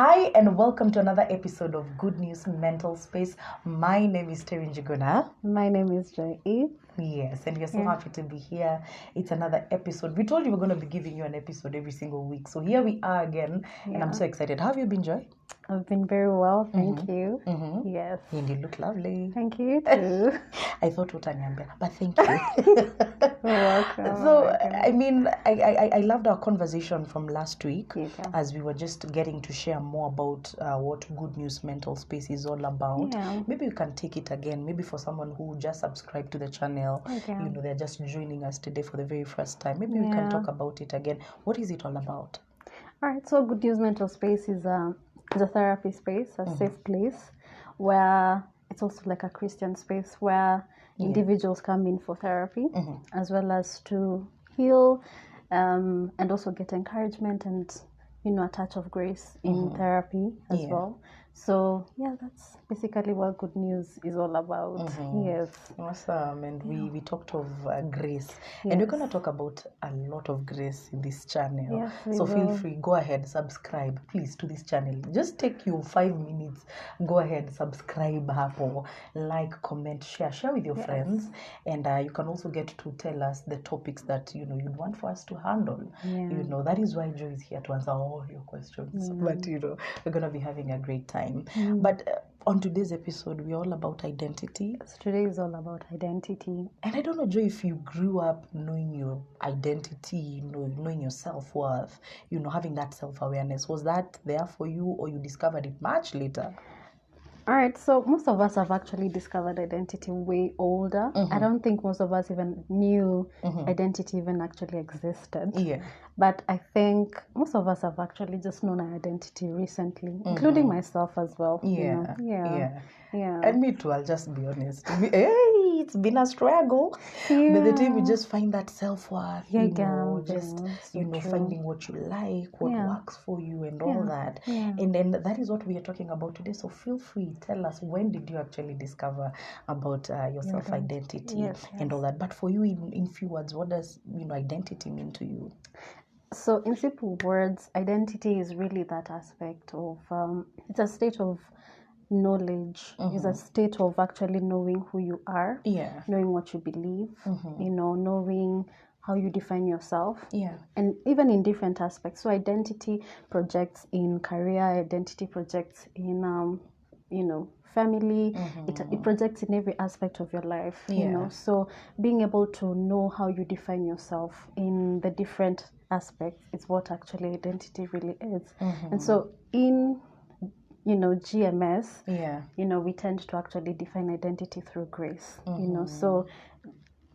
Hi and welcome to another episode of Goodnews Mental Space. My name is Terry Njuguna. My name is Joy E. Yes, and we're so happy to be here. It's another episode. We told you we're going to be giving you an episode every single week. So here we are again, and I'm so excited. How have you been, Joy? I've been very well, thank you. Yes. And you look lovely. Thank you too. I thought utaniambia, but thank you. You're welcome. So, I mean, I loved our conversation from last week as we were just getting to share more about what Good News Mental Space is all about. Yeah. Maybe you can take it again. Maybe for someone who just subscribed to the channel, they're just joining us today for the very first time. Maybe we can talk about it again. What is it all about? All right, so Good News Mental Space is a therapy space, a safe place where it's also like a Christian space where individuals come in for therapy as well as to heal and also get encouragement and, a touch of grace in therapy as well. So, that's basically what Good News is all about. Yes. Awesome. And we talked of grace. And we're going to talk about a lot of grace in this channel. Yes, so feel free, go ahead, subscribe, please, to this channel. Just take you 5 minutes. Go ahead, subscribe, like, comment, share with your friends. And you can also get to tell us the topics that, you'd want for us to handle. That is why Joy is here to answer all your questions. But, we're going to be having a great time. But on today's episode, we're all about identity. So today is all about identity. And I don't know, Joy, if you grew up knowing your identity, knowing your self-worth, having that self-awareness. Was that there for you, or you discovered it much later? All right, so most of us have actually discovered identity way older. I don't think most of us even knew identity even actually existed. Yeah. But I think most of us have actually just known our identity recently, including myself as well. Yeah. And me too, I'll just be honest. It's been a struggle. By the time you just find that self-worth, finding what you like, what works for you and all that. And then that is what we are talking about today. So feel free, tell us, when did you actually discover about your self-identity and all that? But for you, in few words, what does identity mean to you? So in simple words, identity is really that aspect of, it's a state of knowledge. It's a state of actually knowing who you are, knowing what you believe, knowing how you define yourself, and even in different aspects. So identity projects in career, identity projects in family, it projects in every aspect of your life, so being able to know how you define yourself in the different aspects is what actually identity really is. And so in GMS, we tend to actually define identity through grace, so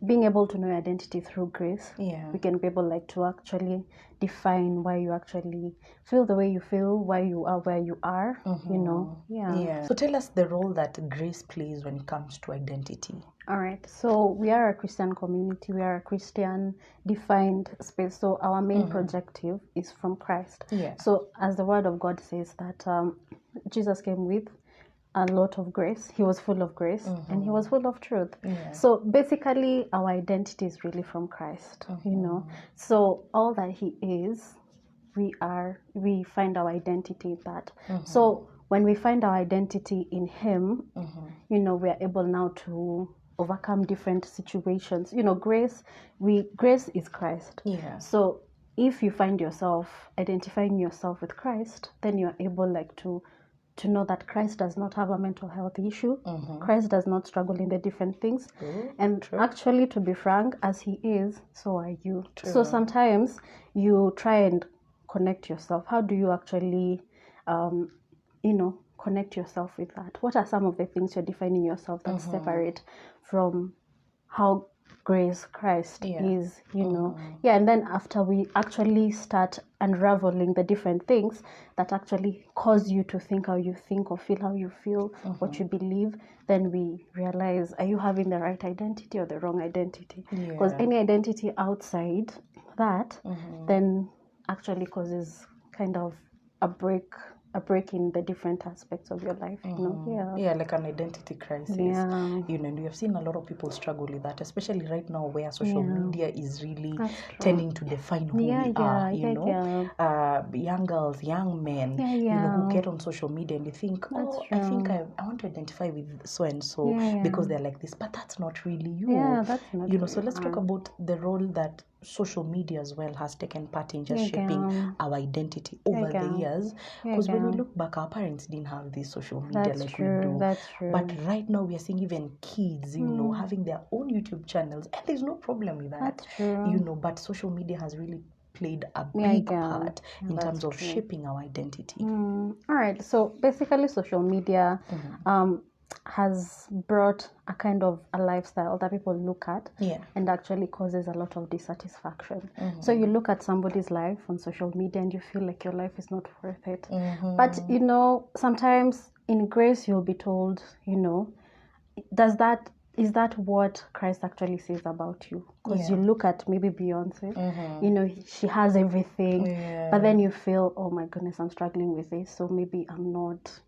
being able to know identity through grace, we can be able to actually define why you actually feel the way you feel, why you are where you are, So tell us the role that grace plays when it comes to identity. All right, so we are a Christian community, we are a Christian defined space, so our main objective is from Christ. So as the word of God says that Jesus came with a lot of grace, he was full of grace, and he was full of truth. So basically our identity is really from Christ, so all that he is, we find our identity in that. So when we find our identity in him, we are able now to overcome different situations. Grace is Christ. So if you find yourself identifying yourself with Christ, then you are able to know that Christ does not have a mental health issue. Christ does not struggle in the different things. Actually, to be frank, as he is, so are you. So sometimes you try and connect yourself. How do you actually, connect yourself with that? What are some of the things you're defining yourself that separate from how Christ is, and then after we actually start unraveling the different things that actually cause you to think how you think or feel how you feel, what you believe, then we realize, are you having the right identity or the wrong identity? Because any identity outside that then actually causes kind of a break a break in the different aspects of your life, you know. Yeah, like an identity crisis. You know, and we have seen a lot of people struggle with that, especially right now where social media is really tending to define who we are, you know. Young girls, young men, you know, who get on social media and they think, I think I want to identify with so and so because they're like this, but that's not really you. That's not you know, so let's talk about the role that social media as well has taken part in just shaping our identity over the years, because when we look back, our parents didn't have this social media we do. That's true. But right now we are seeing even kids, you know, having their own YouTube channels, and there's no problem with that. That's true. You know, but social media has really played a big part in terms of shaping our identity. All right, so basically social media has brought a kind of a lifestyle that people look at and actually causes a lot of dissatisfaction. So you look at somebody's life on social media and you feel like your life is not worth it. But, you know, sometimes in grace you'll be told, you know, is that what Christ actually says about you? Because you look at maybe Beyonce, you know, she has everything, but then you feel, oh my goodness, I'm struggling with this, so maybe I'm not,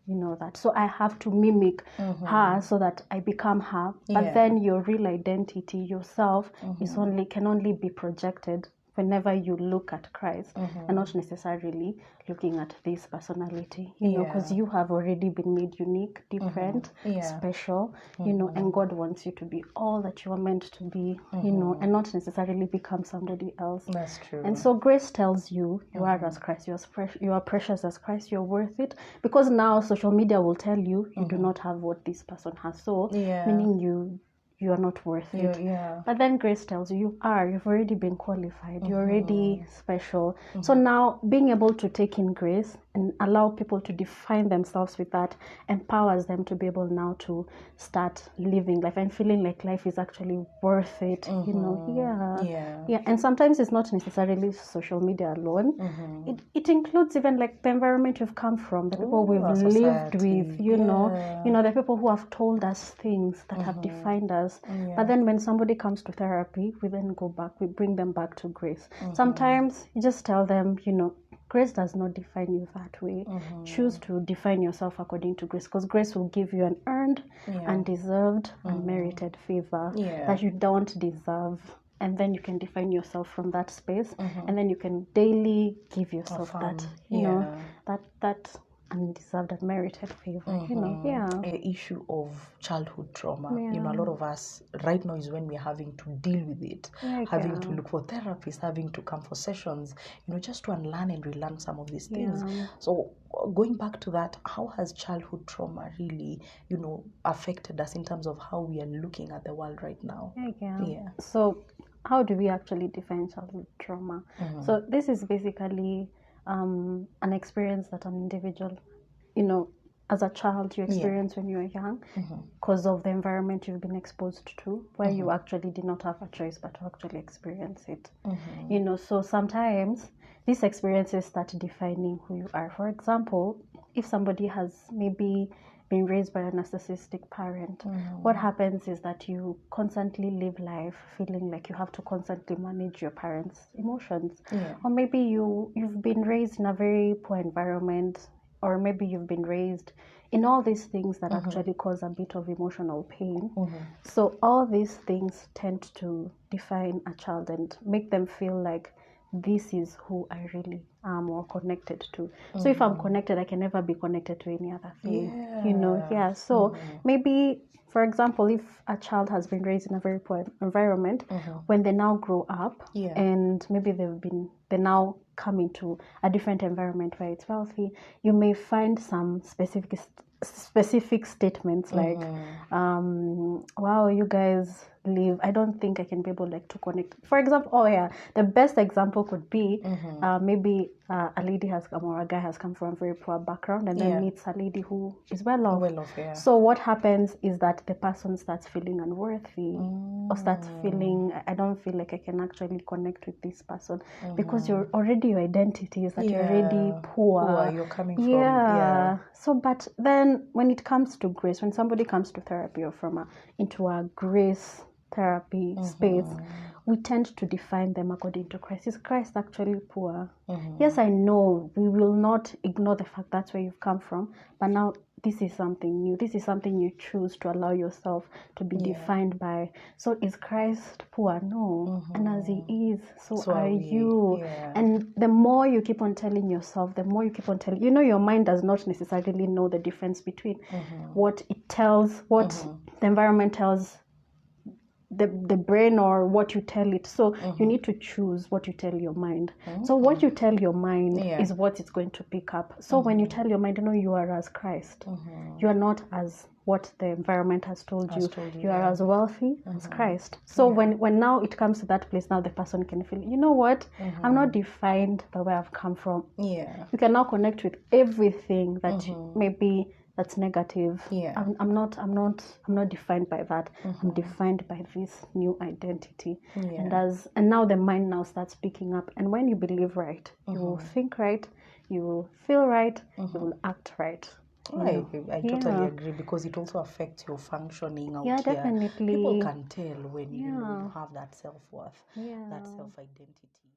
you know, that. So I have to mimic her so that I become her. But then your real identity, yourself, can only be projected whenever you look at Christ and not necessarily looking at this personality, you know, because you have already been made unique, different, special, you know, and God wants you to be all that you are meant to be, you know, and not necessarily become somebody else. That's true. And so grace tells you, you are as Christ, you are precious as Christ, you're worth it, because now social media will tell you, you do not have what this person has, so meaning you are not worth it. But then grace tells you, you've already been qualified, you're already special. So now being able to take in grace and allow people to define themselves with that empowers them to be able now to start living life and feeling like life is actually worth it, you know. And sometimes it's not necessarily social media alone. It includes even like the environment we've come from, the people we've lived with, you know, the people who have told us things that have defined us. But then when somebody comes to therapy, we then go back, we bring them back to grace. Sometimes you just tell them, you know, grace does not define you that way. Choose to define yourself according to grace, because grace will give you an earned, undeserved, unmerited favor that you don't deserve. And then you can define yourself from that space, and then you can daily give yourself that, you know, that undeserved, unmerited favor, you know. The issue of childhood trauma, you know, a lot of us right now is when we're having to deal with it, having to look for therapists, having to come for sessions, you know, just to unlearn and relearn some of these things. So going back to that, how has childhood trauma really, you know, affected us in terms of how we are looking at the world right now? So how do we actually define childhood trauma? So this is basically an experience that an individual, you know, as a child you experience when you are young because of the environment you've been exposed to, where you actually did not have a choice but to actually experience it. You know, so sometimes these experiences start defining who you are. For example, if somebody has maybe been raised by a narcissistic parent, what happens is that you constantly live life feeling like you have to constantly manage your parents' emotions. Or maybe you've been raised in a very poor environment, or maybe you've been raised in all these things that actually cause a bit of emotional pain. So all these things tend to define a child and make them feel like this is who I really am or connected to. So if I'm connected, I can never be connected to any other thing, you know. So maybe, for example, if a child has been raised in a very poor environment, when they now grow up and maybe they now come into a different environment where it's wealthy, you may find some specific statements like, wow, you guys live, I don't think I can be able like to connect. For example, the best example could be maybe a lady has come or a guy has come from a very poor background and then meets a lady who is well off. So what happens is that the person starts feeling unworthy or starts feeling, I don't feel like I can actually connect with this person because your identity is that you're already poor. You're coming from. So but then when it comes to grace, when somebody comes to therapy or into a grace therapy space, we tend to define them according to Christ. Is Christ actually poor? Yes, I know we will not ignore the fact that's where you've come from, but now this is something new. This is something you choose to allow yourself to be defined by. So is Christ poor? No. And as he is, so are you. Yeah. And the more you keep on telling yourself, the more you keep on telling, your mind does not necessarily know the difference between what it tells, what the environment tells the brain, or what you tell it. So you need to choose what you tell your mind. So what you tell your mind is what it's going to pick up. So when you tell your mind, you are as Christ. You are not as what the environment has told you. You are as wealthy as Christ. So when now it comes to that place, now the person can feel, you know what, I'm not defined by where I've come from. Yeah. You can now connect with everything that maybe that's negative. Yeah. I'm not defined by that. I'm defined by this new identity. Yeah. And now the mind now starts picking up. And when you believe right, you will think right, you will feel right, you will act right. I totally agree, because it also affects your functioning out here. Definitely. People can tell when you have that self-worth, that self-identity.